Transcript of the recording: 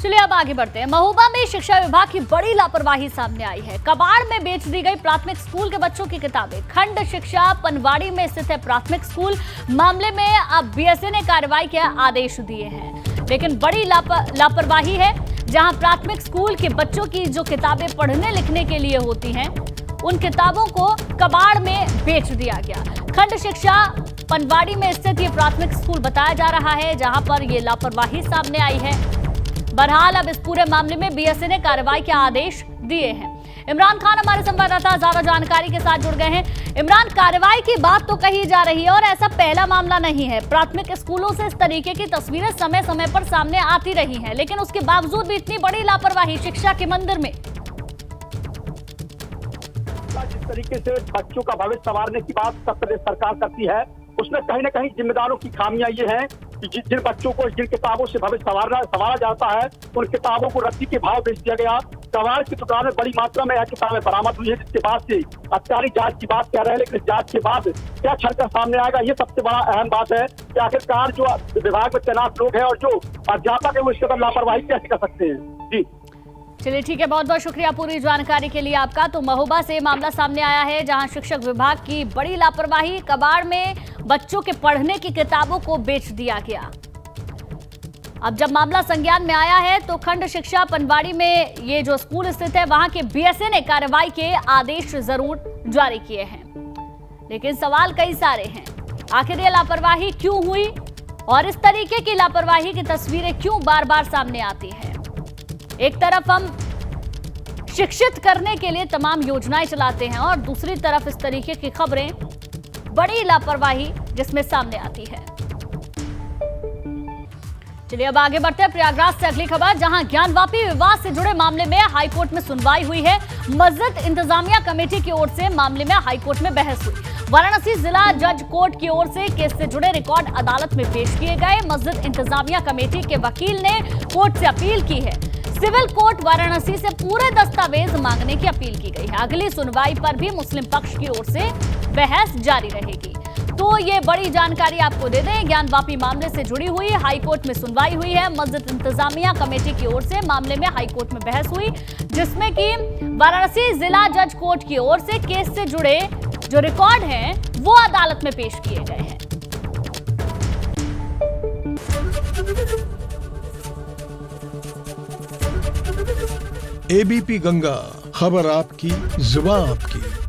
चलिए अब आगे बढ़ते हैं। महोबा में शिक्षा विभाग की बड़ी लापरवाही सामने आई है। कबाड़ में बेच दी गई प्राथमिक स्कूल के बच्चों की किताबें। खंड शिक्षा पनवाड़ी में स्थित है प्राथमिक स्कूल। मामले में अब बीएसए ने कार्रवाई के आदेश दिए हैं, लेकिन बड़ी लापरवाही है। जहां प्राथमिक स्कूल के बच्चों की जो किताबें पढ़ने लिखने के लिए होती हैं, उन किताबों को कबाड़ में बेच दिया गया। खंड शिक्षा पनवाड़ी में स्थित ये प्राथमिक स्कूल बताया जा रहा है, जहां पर ये लापरवाही सामने आई है। बहरहाल अब इस पूरे मामले में बीएसए ने कार्रवाई के आदेश दिए हैं। इमरान खान हमारे संवाददाता ज्यादा जानकारी के साथ जुड़ गए हैं। इमरान, कार्रवाई की बात तो कही जा रही है और ऐसा पहला मामला नहीं है। प्राथमिक स्कूलों से इस तरीके की तस्वीरें समय समय पर सामने आती रही हैं, लेकिन उसके बावजूद भी इतनी बड़ी लापरवाही शिक्षा के मंदिर में। जिस तरीके से बच्चों का भविष्य संवारने की बात उत्तर प्रदेश सरकार करती है, उसमें कहीं न कहीं जिम्मेदारों की खामियां ये हैं कि जिन बच्चों को जिन किताबों से भविष्य संवारा जाता है, उन किताबों को रद्दी के भाव बेच दिया गया। कबाड़ की दुकान में बड़ी मात्रा में यह किताबें बरामद हुई है, जिसके बाद से औपचारिक जांच की बात कह रहे हैं, लेकिन जांच के बाद क्या छलकर सामने आएगा, ये सबसे बड़ा अहम बात है कि आखिरकार जो विभाग में तैनात लोग हैं और जो अध्यापक है वो इसके अंदर लापरवाही कैसे कर सकते हैं। जी चलिए ठीक है, बहुत बहुत शुक्रिया पूरी जानकारी के लिए आपका। तो महोबा से मामला सामने आया है, जहां शिक्षक विभाग की बड़ी लापरवाही, कबाड़ में बच्चों के पढ़ने की किताबों को बेच दिया गया। अब जब मामला संज्ञान में आया है तो खंड शिक्षा पनवाड़ी में ये जो स्कूल स्थित है, वहां के बीएसए ने कार्रवाई के आदेश जरूर जारी किए हैं, लेकिन सवाल कई सारे हैं। आखिर ये लापरवाही क्यों हुई और इस तरीके की लापरवाही की तस्वीरें क्यों बार बार सामने आती है? एक तरफ हम शिक्षित करने के लिए तमाम योजनाएं चलाते हैं और दूसरी तरफ इस तरीके की खबरें, बड़ी लापरवाही जिसमें सामने आती है। चलिए अब आगे बढ़ते हैं प्रयागराज से अगली खबर, जहां ज्ञानवापी विवाद से जुड़े मामले में हाईकोर्ट में सुनवाई हुई है। मस्जिद इंतजामिया कमेटी की ओर से मामले में हाईकोर्ट में बहस हुई। वाराणसी जिला जज कोर्ट की ओर से केस से जुड़े रिकॉर्ड अदालत में पेश किए गए। मस्जिद इंतजामिया कमेटी के वकील ने कोर्ट से अपील की है। सिविल कोर्ट वाराणसी से पूरे दस्तावेज मांगने की अपील की गई है। अगली सुनवाई पर भी मुस्लिम पक्ष की ओर से बहस जारी रहेगी। तो ये बड़ी जानकारी आपको दे दें, ज्ञानवापी मामले से जुड़ी हुई हाईकोर्ट में सुनवाई हुई है। मस्जिद इंतजामिया कमेटी की ओर से मामले में हाईकोर्ट में बहस हुई, जिसमें कि वाराणसी जिला जज कोर्ट की ओर से केस से जुड़े जो रिकॉर्ड हैं वो अदालत में पेश किए गए हैं। एबीपी गंगा, खबर आपकी, जुबान आपकी।